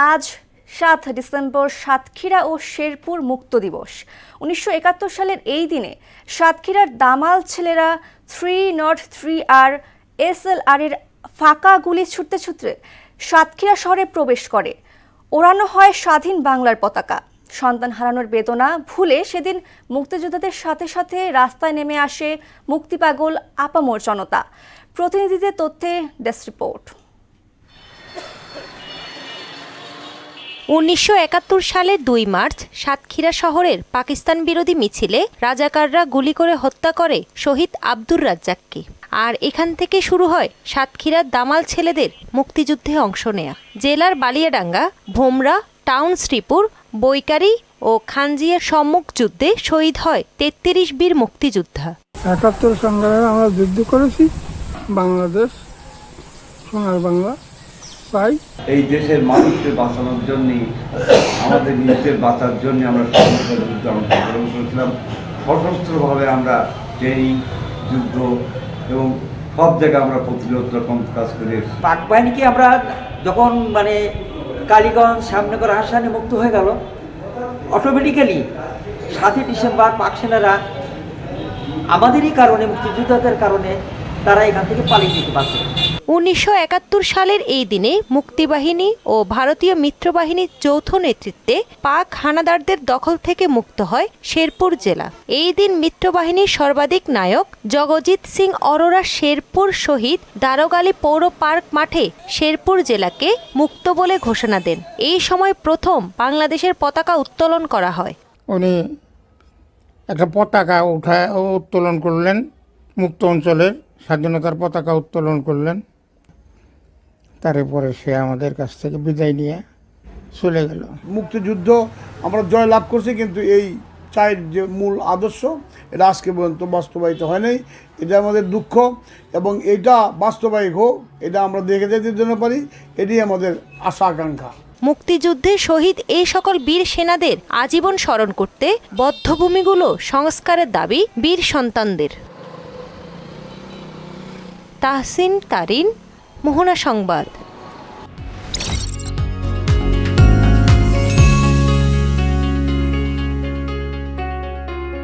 আজ ৭ ডিসেম্বর সাতক্ষীরা ও শেরপুর মুক্ত দিবস। ১৯৭১ সালের এই দিনে সাতক্ষীরার দামাল ছেলেরা 303R SLR এর ফাঁকা গুলি ছুটতে ছুটতে সাতক্ষীরা শহরে প্রবেশ করে। ওড়ানো হয় স্বাধীন বাংলার পতাকা। সন্তান হারানোর বেদনা ভুলে সেদিন মুক্তিযোদ্ধাদের সাথে সাথে রাস্তায় নেমে আসে মুক্তিপাগল আপামর জনতা। প্রতিনিধিদের তথ্যে ডেস্ক রিপোর্ট। ১৯৭১ সালের ২ মার্চ সাতক্ষীরা শহরের পাকিস্তান বিরোধী মিছিলে রাজাকাররা গুলি করে হত্যা করে শহীদ আব্দুর রাজ্জাককে। আর এখান থেকে শুরু হয় সাতক্ষীরার দামাল ছেলেদের মুক্তিযুদ্ধে অংশ নেয়া। জেলার বালিয়াডাঙ্গা, ভোমরা, টাউন শ্রীপুর, বৈকারি ও খানজিয়ার সম্মুখ যুদ্ধে শহীদ হয় ৩৩ বীর মুক্তিযোদ্ধা। ৭১ সংগ্রামে আমরা যুদ্ধ করেছি। বাংলাদেশ সোনার বাংলা চাই। এই দেশের মানুষকে বাঁচানোর জন্য, আমাদের নিজেদের বাঁচার জন্য আমরা যুদ্ধে অংশগ্রহণ করেছিলাম। সশস্ত্রভাবে আমরা ট্রেনিং, যুদ্ধ এবং সব জায়গায় আমরা প্রতিরোধ রকম কাজ করে। পাক বাহিনীকে আমরা যখন কালীগঞ্জ, শ্যামনগর, হাসানে মুক্ত হয়ে গেল, অটোমেটিক্যালি ৭ই ডিসেম্বর পাক সেনারা আমাদেরই কারণে, মুক্তিযোদ্ধাদের কারণে তারা এখান থেকে পালিয়ে যেতে পারছে। ১৯৭১ সালের এই দিনে মুক্তিবাহিনী ও ভারতীয় মিত্রবাহিনীর যৌথ নেতৃত্বে পাক হানাদারদের দখল থেকে মুক্ত হয় শেরপুর জেলা। এই দিন মিত্রবাহিনীর সর্বাধিক নায়ক জগজিৎ সিং অরোরা শেরপুর শহীদ দারোগালী পৌর পার্ক মাঠে শেরপুর জেলাকে মুক্ত বলে ঘোষণা দেন। এই সময় প্রথম বাংলাদেশের পতাকা উত্তোলন করা হয়। উনি একটা পতাকা উত্তোলন করলেন, মুক্ত অঞ্চলের স্বাধীনতার পতাকা উত্তোলন করলেন। তারপরে সে আমাদের কাছ থেকে বিদায় নিয়ে চলে গেল। মুক্তিযুদ্ধ আমরা জয় লাভ করছি, কিন্তু এই চায়ের যে মূল আদর্শ এটা আজকে পর্যন্ত বাস্তবায়িত হয় নাই। এটা আমাদের দুঃখ, এবং এটা বাস্তবায়িত হোক, এটা আমরা দেখে যেতে জন্য পারি, এটাই আমাদের আশা আকাঙ্ক্ষা। মুক্তিযুদ্ধে শহীদ এই সকল বীর সেনাদের আজীবন স্মরণ করতে বধ্যভূমিগুলো সংস্কারের দাবি বীর সন্তানদের। তাহসিন তারিন, মোহনা সংবাদ।